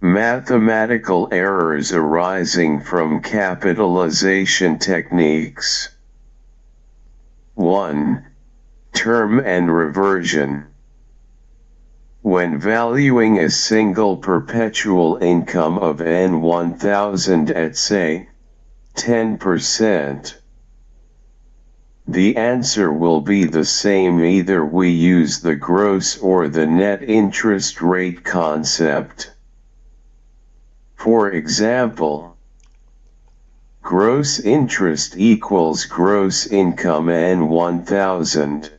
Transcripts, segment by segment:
Mathematical errors arising from capitalization techniques. 1. Term and reversion. When valuing a single perpetual income of N1000 at say, 10%, the answer will be the same either we use the gross or the net interest rate concept. For example, gross interest equals gross income N1000.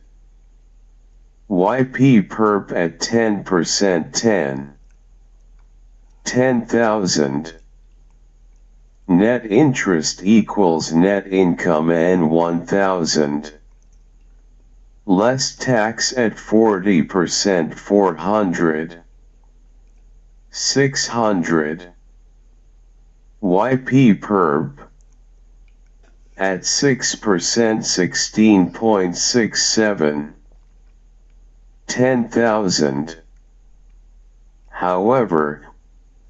YP perp at 10% 10,000. Net interest equals net income N1000. Less tax at 40% 400. 600. YP perp at 6% 16.67. 10,000. However,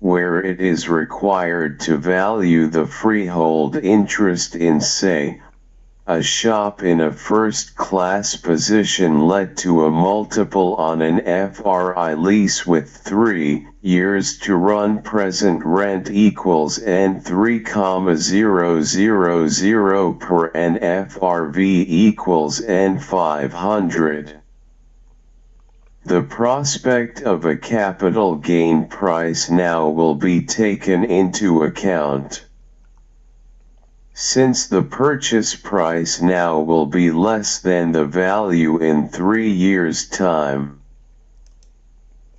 where it is required to value the freehold interest in, say, a shop in a first-class position led to a multiple on an FRI lease with 3 years to run, present rent equals N3,000 per and FRV equals N500. The prospect of a capital gain price now will be taken into account. Since the purchase price now will be less than the value in 3 years' time,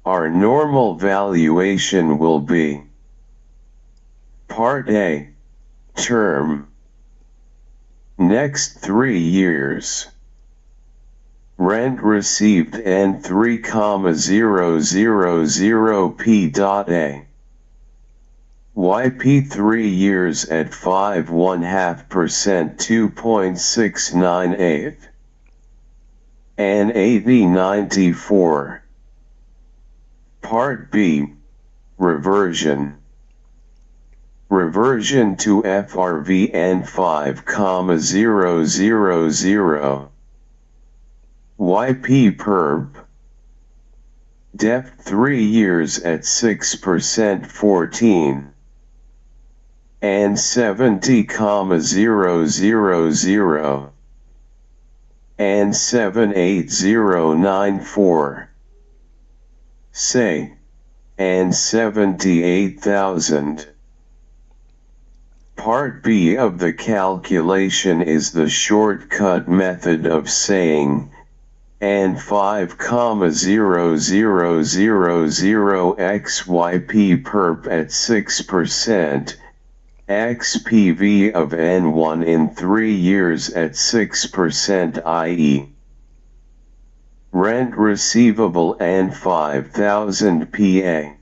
our normal valuation will be: Part A, term, next 3 years. Rent received N3,000P.A. YP 3 years at 5.5% 2.698. N8094. Part B, reversion. Reversion to FRV N5,000. YP perp. Deft 3 years at 6% 14. And 70,000. And 78094. Say, and 78,000. Part B of the calculation is the shortcut method of saying and 5,000XYP perp at 6%, XPV of N1 in 3 years at 6%, i.e. rent receivable N5,000 PA.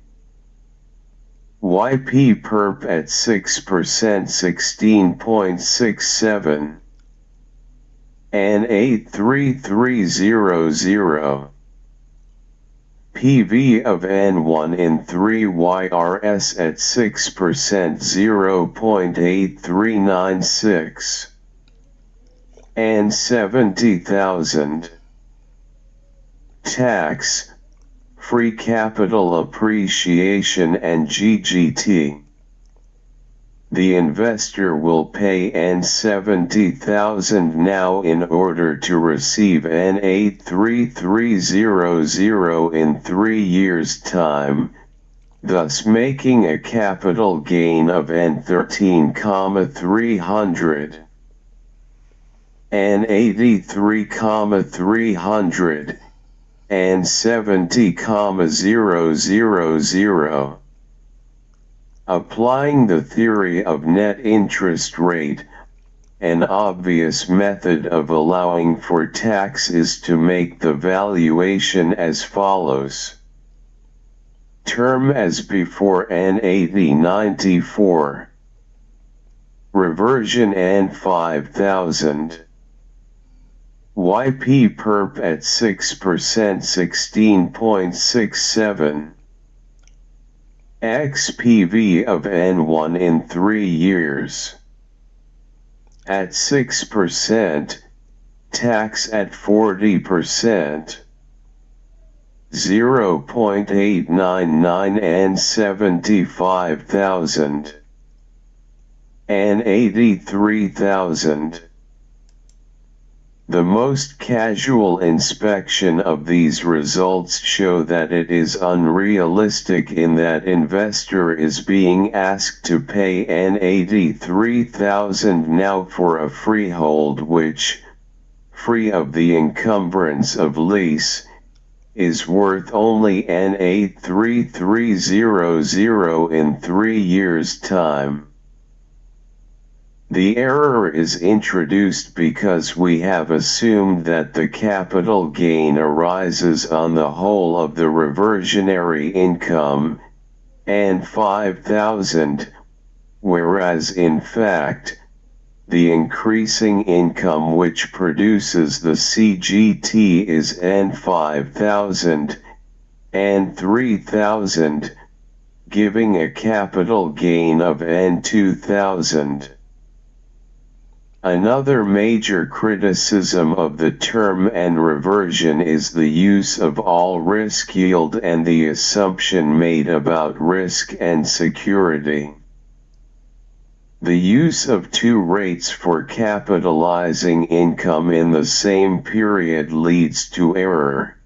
YP perp at 6% 16.67. N83300. PV of N1 in 3 YRS at 6% 0.8396. And 70,000. Tax, free capital appreciation and GGT. The investor will pay N70,000 now in order to receive N83300 in 3 years' time, thus making a capital gain of N13,300. N83,300. And 70,000. Applying the theory of net interest rate, an obvious method of allowing for tax is to make the valuation as follows. Term as before N8094. Reversion N5000. YP perp at 6% 16.67. XPV of N1 in 3 years. At 6%, tax at 40%. 0.899 and 75,000 and 83,000. The most casual inspection of these results show that it is unrealistic in that investor is being asked to pay an 83,000 now for a freehold which, free of the encumbrance of lease, is worth only an 83300 in 3 years' time. The error is introduced because we have assumed that the capital gain arises on the whole of the reversionary income, and 5,000, whereas in fact, the increasing income which produces the CGT is N5,000 and 3,000, giving a capital gain of N2,000. Another major criticism of the term and reversion is the use of all risk yield and the assumption made about risk and security. The use of two rates for capitalizing income in the same period leads to error.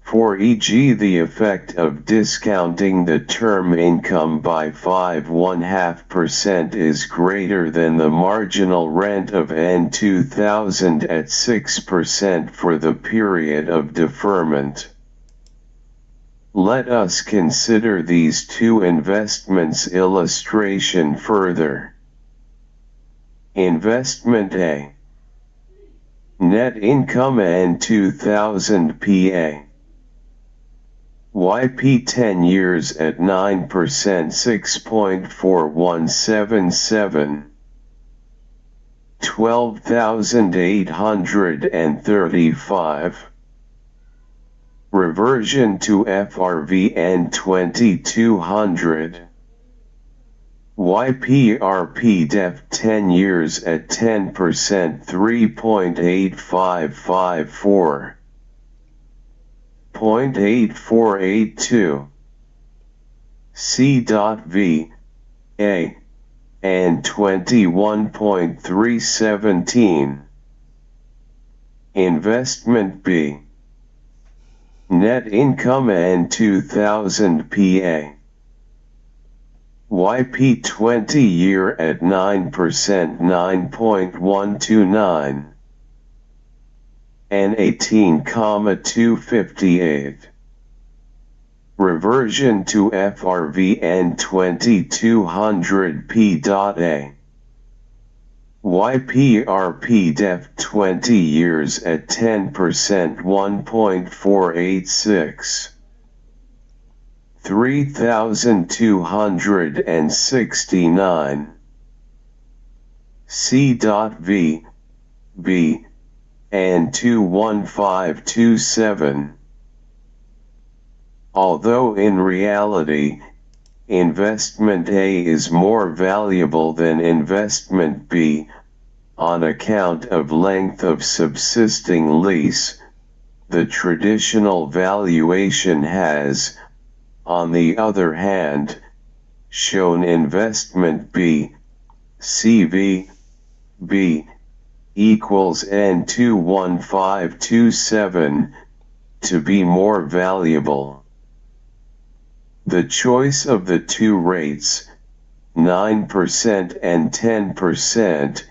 For e.g., the effect of discounting the term income by 5.5% is greater than the marginal rent of N2,000 at 6% for the period of deferment. Let us consider these two investments illustration further. Investment A. Net income N2,000 PA. YP 10 years at 9% 6.4177. 12,835. Reversion to FRV N2200. YPRP def 10 years at 10% 3.8554. 0.8482. C.V. A. and 21.317. Investment B. Net income N2,000 PA. YP 20 year at 9% 9.129. N 18,258. Reversion to FRV N2200 P.A. YPRP def 20 years at 10% 1.486. 3,269. C.V. B. and 21527. Although in reality, investment A is more valuable than investment B, on account of length of subsisting lease, the traditional valuation has, on the other hand, shown investment B, CV, B, equals N21527, to be more valuable. The choice of the two rates, 9% and 10%,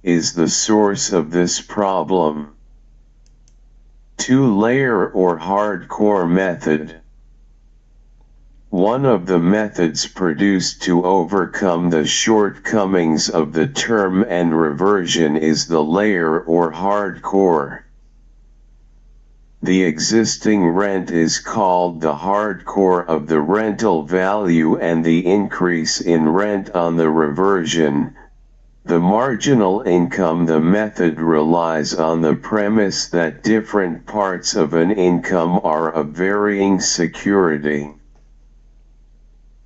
is the source of this problem. Two-layer or hardcore method. One of the methods produced to overcome the shortcomings of the term and reversion is the layer or hardcore. The existing rent is called the hardcore of the rental value, and the increase in rent on the reversion, the marginal income. The method relies on the premise that different parts of an income are of varying security.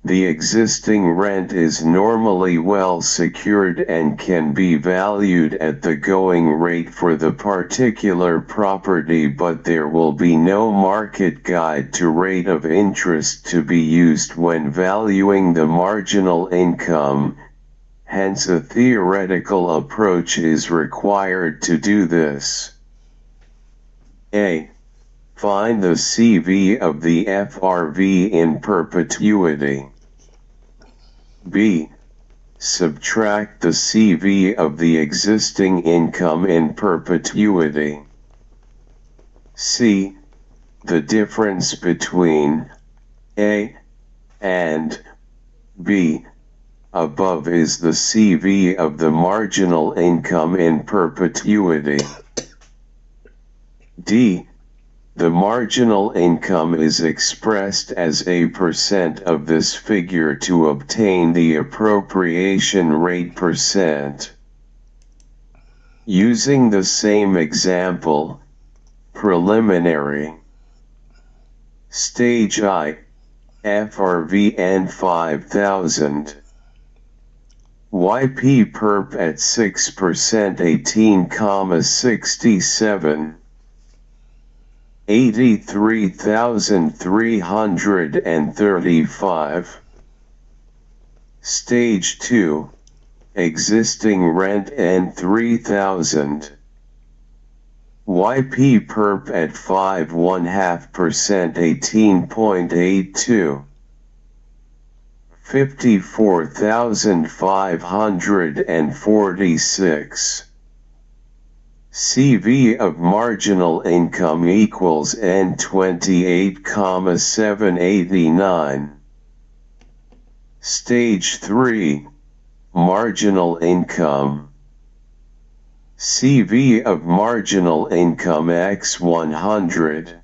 The existing rent is normally well secured and can be valued at the going rate for the particular property, but there will be no market guide to rate of interest to be used when valuing the marginal income, hence a theoretical approach is required to do this. A. Find the CV of the FRV in perpetuity. B. Subtract the CV of the existing income in perpetuity. C. The difference between A and B above is the CV of the marginal income in perpetuity. D. The marginal income is expressed as a percent of this figure to obtain the appropriation rate percent. Using the same example, preliminary. Stage I, FRVN 5000. YP perp at 6% 18,67. 83,335. Stage 2, existing rent N3000. YP perp at 5.5% 18.82. 54,546. CV of marginal income equals N28,789. Stage 3, marginal income. CV of marginal income X100.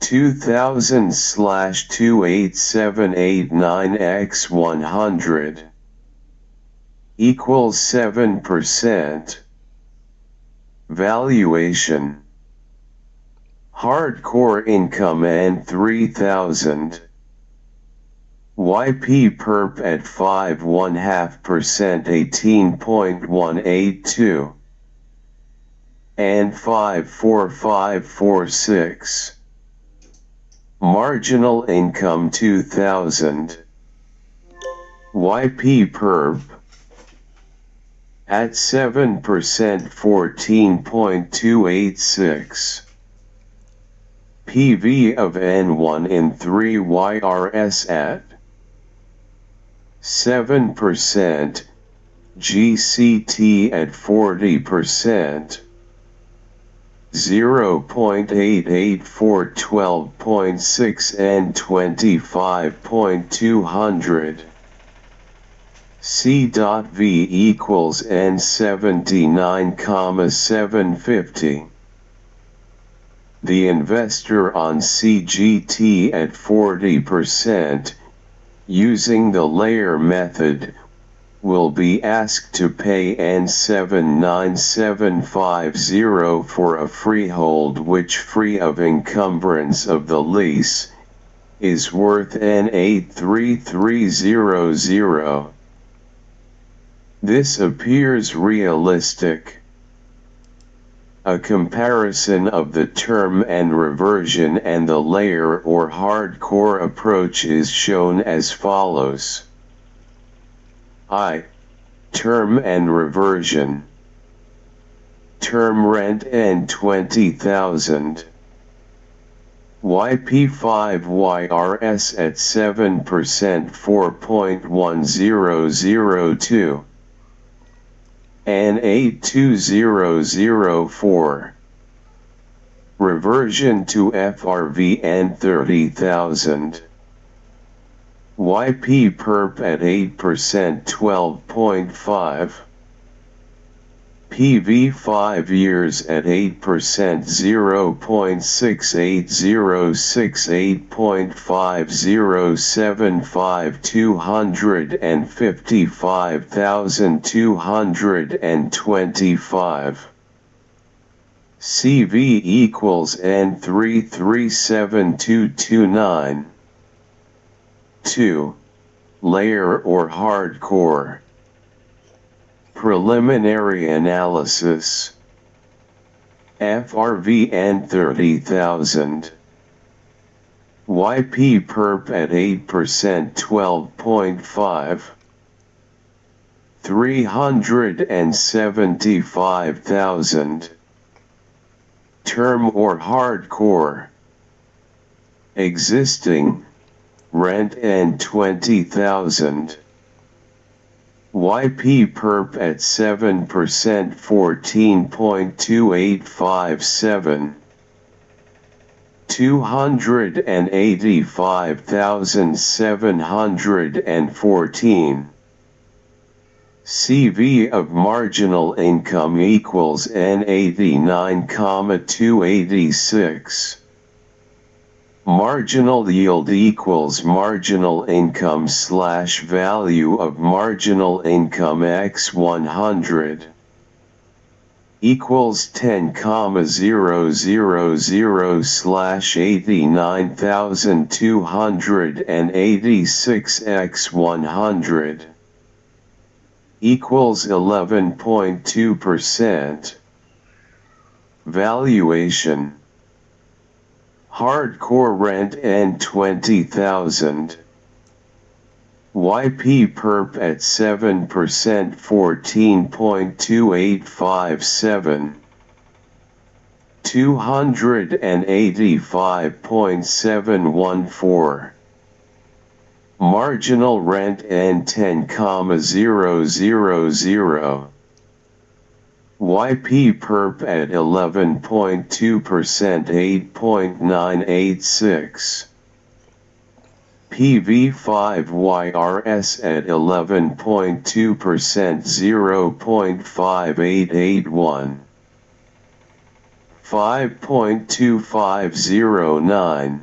2000/28789 X100 equals 7%. Valuation. Hardcore income N3000. YP perp at 5.5% 18.182. and 54546. Marginal income 2000. YP perp at 7% 14.286. PV of N1 in 3 YRS at 7%, GCT at 40%. 0.884 12.6 and 25.200. C.V equals N79,750. The investor on CGT at 40%, using the layer method, will be asked to pay N79750 for a freehold which, free of encumbrance of the lease, is worth N83300. This appears realistic. A comparison of the term and reversion and the layer or hardcore approach is shown as follows. I. Term and reversion. Term rent N20,000. YP5 YRS at 7% 4.1002. N82004. Reversion to FRV N30,000. YP perp at 8% 12.5. PV 5 years at 8% 0.6806.8.5075 255,225. CV equals N337229. 2. Layer or hardcore. Preliminary analysis. FRVN 30,000. YP perp at 8% 12.5. 375,000. Term or hardcore. Existing, rent and 20,000. YP perp at 7% 14.2857. 285,714. CV of marginal income equals N89,286. Marginal yield equals marginal income slash value of marginal income x 100 equals 10,000 slash 89,286 x 100 equals 11.2%. Valuation. Hardcore rent and 20,000. YP perp at 7% 14.2857. 285.714. Marginal rent and 10,000. YP perp at 11.2% 8.986. PV5YRS at 11.2% 0.5881. 5.2509.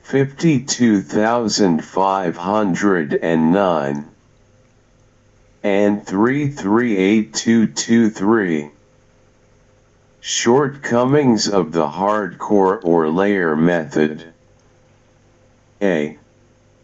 52,509. And 338223. Shortcomings of the hardcore or layer method. A.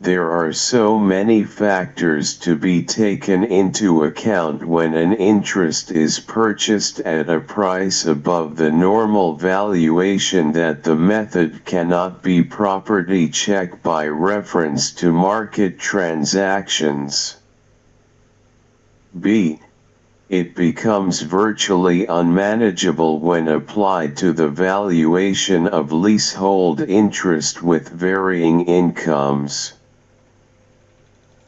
There are so many factors to be taken into account when an interest is purchased at a price above the normal valuation that the method cannot be properly checked by reference to market transactions. B. It becomes virtually unmanageable when applied to the valuation of leasehold interest with varying incomes.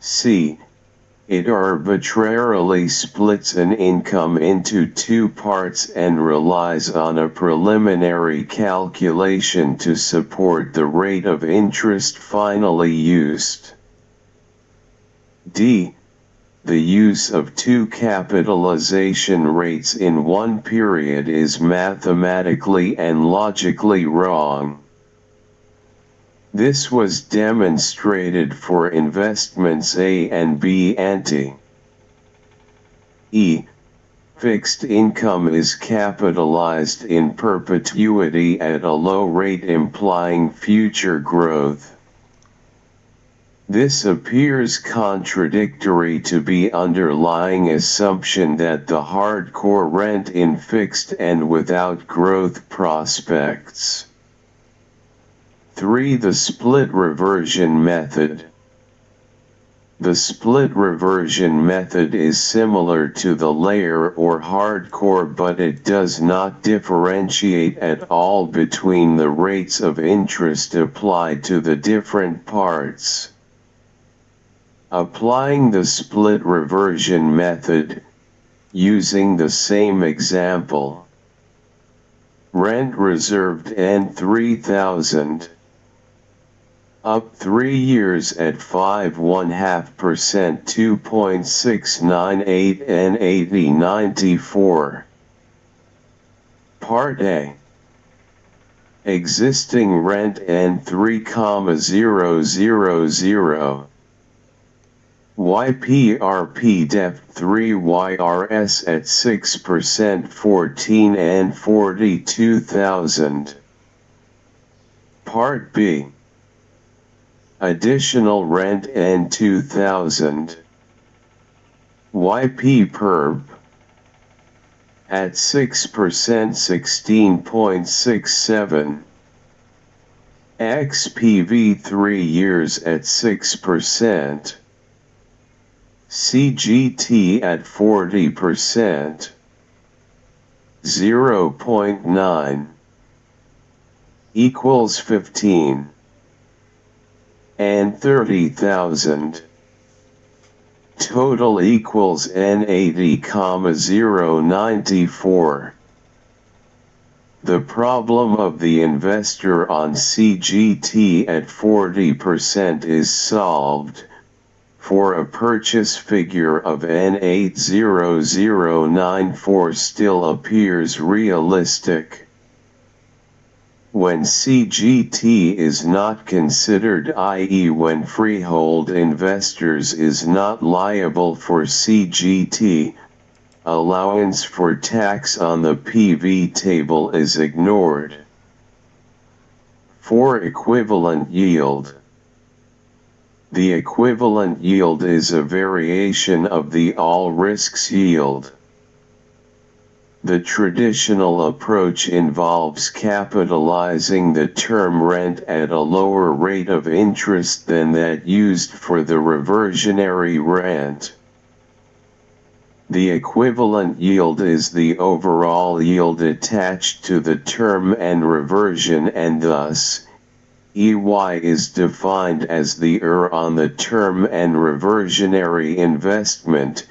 C. It arbitrarily splits an income into two parts and relies on a preliminary calculation to support the rate of interest finally used. D. The use of two capitalization rates in one period is mathematically and logically wrong. This was demonstrated for investments A and B ante. E. Fixed income is capitalized in perpetuity at a low rate implying future growth. This appears contradictory to the underlying assumption that the hardcore rent in fixed and without growth prospects. 3. The split reversion method. The split reversion method is similar to the layer or hardcore, but it does not differentiate at all between the rates of interest applied to the different parts. Applying the split reversion method, using the same example. Rent reserved N3,000. Up 3 years at 5.5% 2.698 N8094. Part A. Existing rent N3,000. YPRP depth 3 YRS at 6% 14 and 42,000. Part B. Additional rent N2000. YP perp. At 6% 16.67. XPV 3 years at 6%. CGT at 40%. 0.9 equals 15 and 30,000. Total equals N80,094. The problem of the investor on CGT at 40% is solved, for a purchase figure of N80094 still appears realistic. When CGT is not considered, i.e. when freehold investors is not liable for CGT, allowance for tax on the PV table is ignored. For equivalent yield. The equivalent yield is a variation of the all risks yield. The traditional approach involves capitalizing the term rent at a lower rate of interest than that used for the reversionary rent. The equivalent yield is the overall yield attached to the term and reversion, and thus, EY is defined as the on the term and reversionary investment,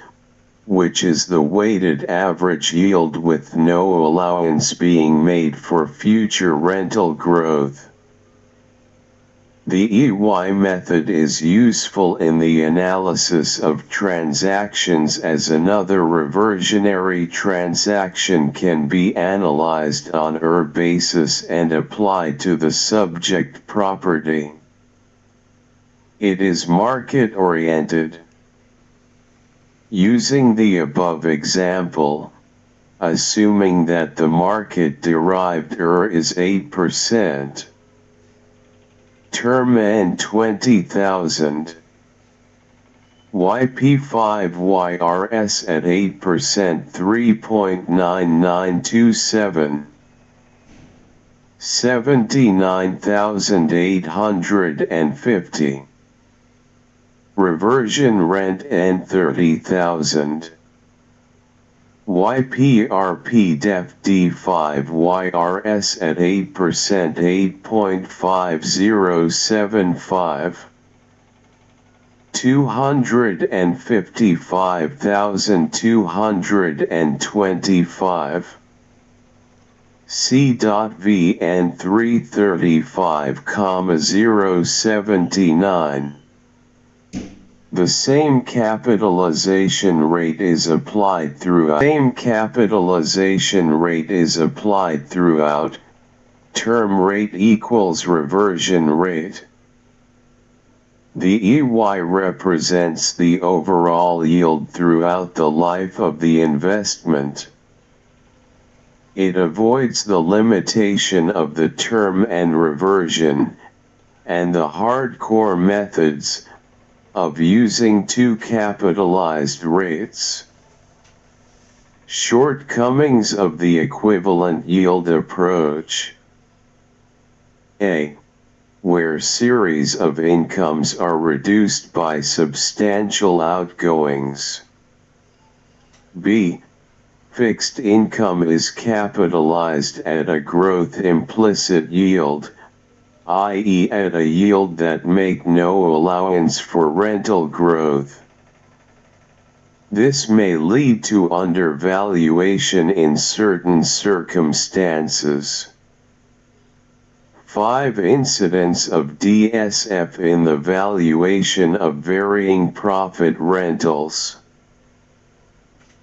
which is the weighted average yield with no allowance being made for future rental growth. The EY method is useful in the analysis of transactions, as another reversionary transaction can be analyzed on basis and applied to the subject property. It is market-oriented. Using the above example, assuming that the market-derived is 8%, term N20,000, YP5YRS at 8% 3.9927, 79,850. Reversion rent N30,000. YPRP def D5YRS at 8% 8.5075. 255,225. C.VN 335,079. The same capitalization rate is applied throughout. Term rate equals reversion rate. The EY represents the overall yield throughout the life of the investment. It avoids the limitation of the term and reversion, and the hardcore methods of using two capitalized rates. Shortcomings of the equivalent yield approach. A. Where series of incomes are reduced by substantial outgoings. B. Fixed income is capitalized at a growth implicit yield, i.e. at a yield that make no allowance for rental growth. This may lead to undervaluation in certain circumstances. 5. Incidence of DSF in the valuation of varying profit rentals.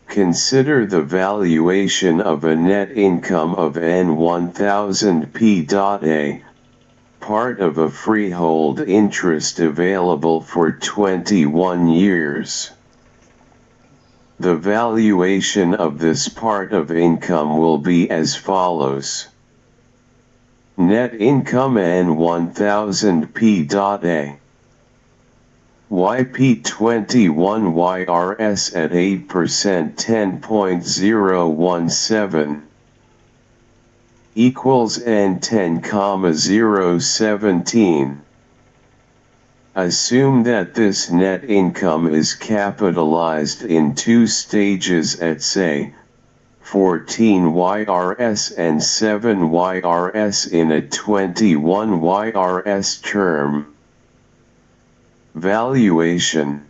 Consider the valuation of a net income of N1000p.A, part of a freehold interest available for 21 years. The valuation of this part of income will be as follows. Net income N1000p.A. YP21 YRS at 8% 10.017 equals N10,017. Assume that this net income is capitalized in two stages at say 14 YRS and 7 YRS in a 21 YRS term. Valuation.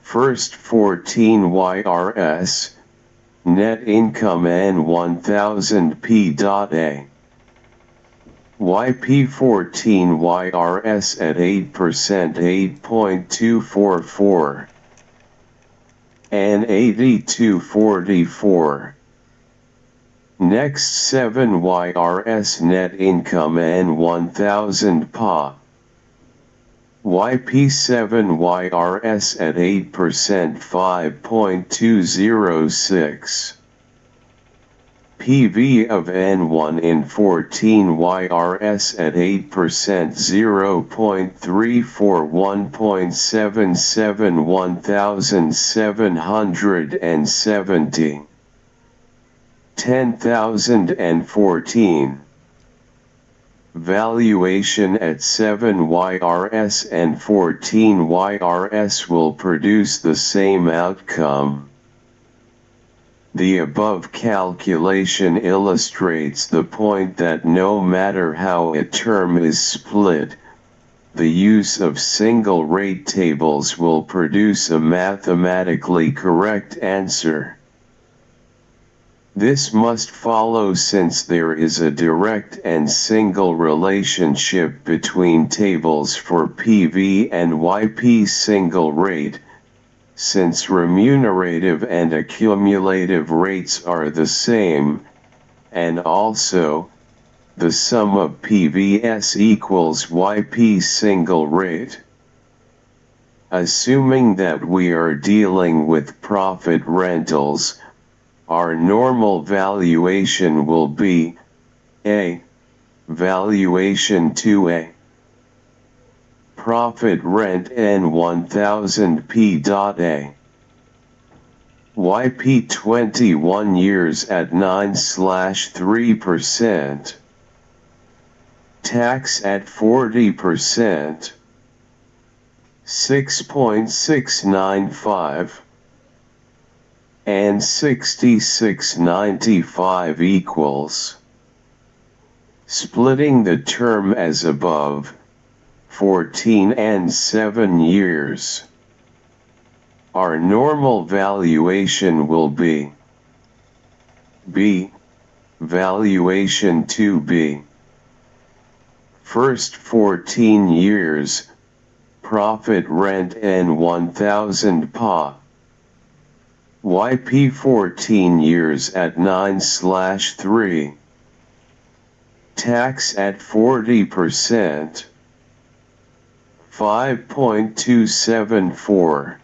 First 14 YRS, net income N1000P.A. YP14 YRS at 8% 8.244. N8244. Next 7 YRS net income N1000 PA. YP7 YRS at 8% 5.206. PV of N1 in 14 YRS at 8% 0.341.77 1770. 10,014. Valuation at 7 YRS and 14 YRS will produce the same outcome. The above calculation illustrates the point that no matter how a term is split, the use of single rate tables will produce a mathematically correct answer. This must follow since there is a direct and single relationship between tables for PV and YP single rate, since remunerative and accumulative rates are the same, and also, the sum of PVS equals YP single rate. Assuming that we are dealing with profit rentals, our normal valuation will be A. Valuation 2A. Profit rent N1000P.A. YP 21 years at 9/3%. Tax at 40%. 6.695. And 66.95 equals. Splitting the term as above, 14 and 7 years. Our normal valuation will be B. Valuation 2B. First 14 years, profit rent N1000 PA. YP 14 years at 9/3. Tax at 40%. 5.274.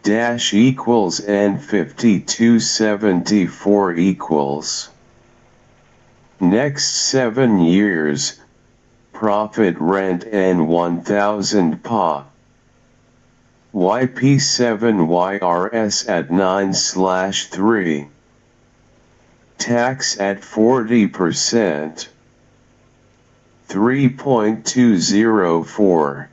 Dash equals N5274 equals. Next 7 years, profit rent N1000 PA. YP7 YRS at 9/3. Tax at 40%. 3.204.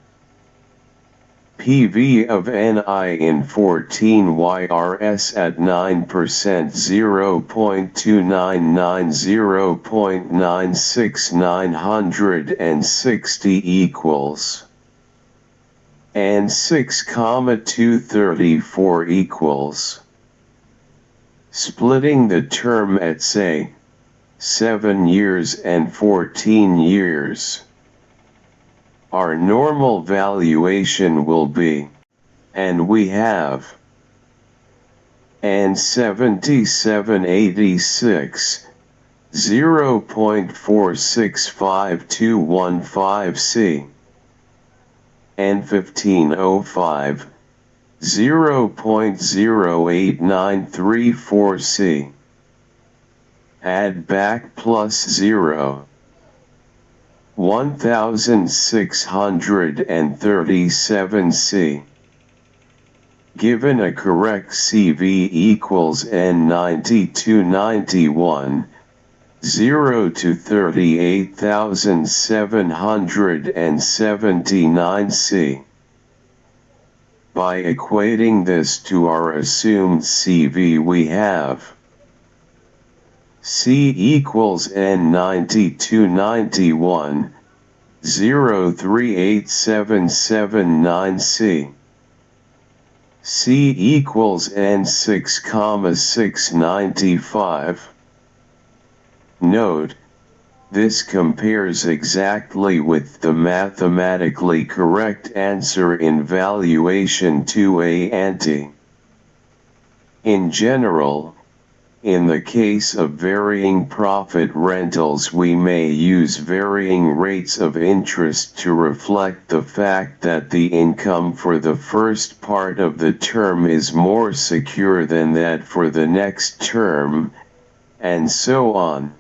PV of NI in 14 YRS at 9% 0.299 0.96960 equals. And 6,234 equals. Splitting the term at say 7 years and 14 years. Our normal valuation will be, and we have, and 7786, 0.465215C, and 1505, 0.08934C. Add back plus 0. 1637C. Given a correct CV equals N9291, 0 to 38,779C. By equating this to our assumed CV, we have C equals N9291, 038779C. C equals N6,695. Note, this compares exactly with the mathematically correct answer in Valuation 2A ante. In general, in the case of varying profit rentals, we may use varying rates of interest to reflect the fact that the income for the first part of the term is more secure than that for the next term, and so on.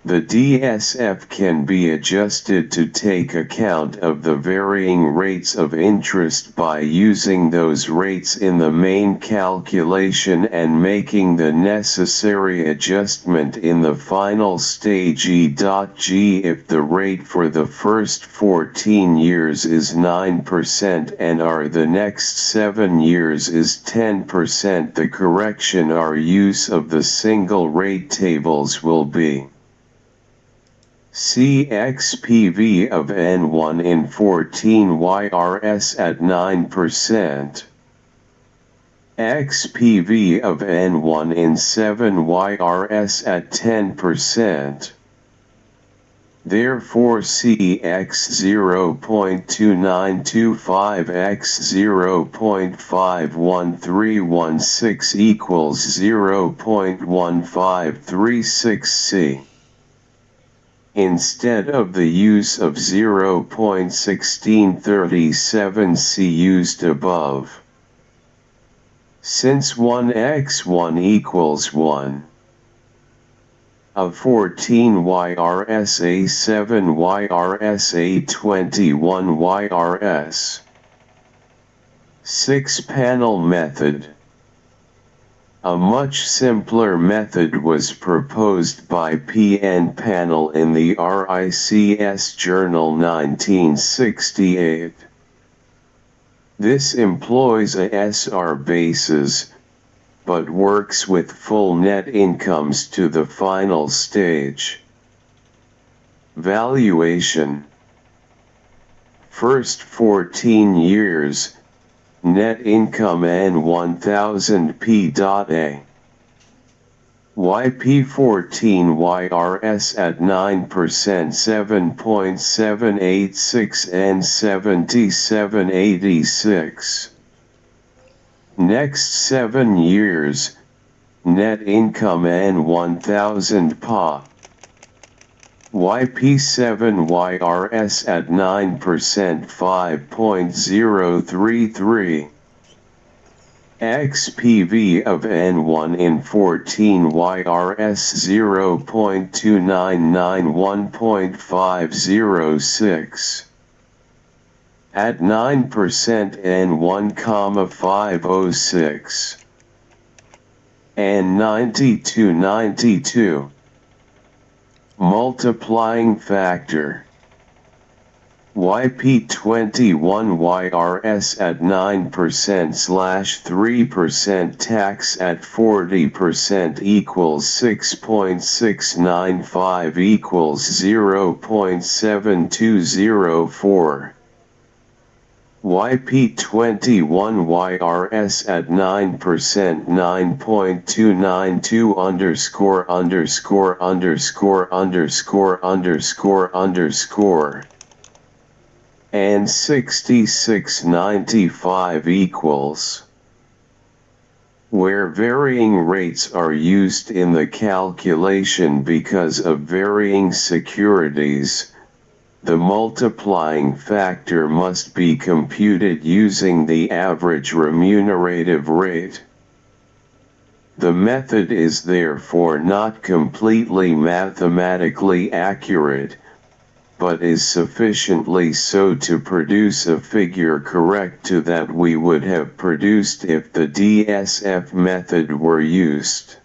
The DSF can be adjusted to take account of the varying rates of interest by using those rates in the main calculation and making the necessary adjustment in the final stage E.G. if the rate for the first 14 years is 9% and the next 7 years is 10%. The correction or use of the single rate tables will be CXPV of N1 in 14 YRS at 9%. XPV of N1 in 7 YRS at 10%. Therefore CX 0.2925 x 0.51316 equals 0.1536C. Instead of the use of 0.1637C used above. Since 1x1 equals 1. A 14 YRS A 7 YRS A 21 YRS 6-panel method. A much simpler method was proposed by PN Panel in the RICS Journal 1968. This employs a SR basis, but works with full net incomes to the final stage. Valuation. First 14 years, net income N1000P.A. YP14 YRS at 9% 7.786 N7786. Next 7 years, net income N1000 PA. YP7 YRS at 9% 5.033. XPV of N1 in 14 YRS 0.299 at 9% N1,506. N9292. Multiplying factor. YP21 YRS at 9%/3% tax at 40% equals 6.695 equals 0.7204. YP21 YRS at 9% 9.29/______________ and 6695 equals. Where varying rates are used in the calculation because of varying securities, the multiplying factor must be computed using the average remunerative rate. The method is therefore not completely mathematically accurate, but is sufficiently so to produce a figure correct to that we would have produced if the DSF method were used.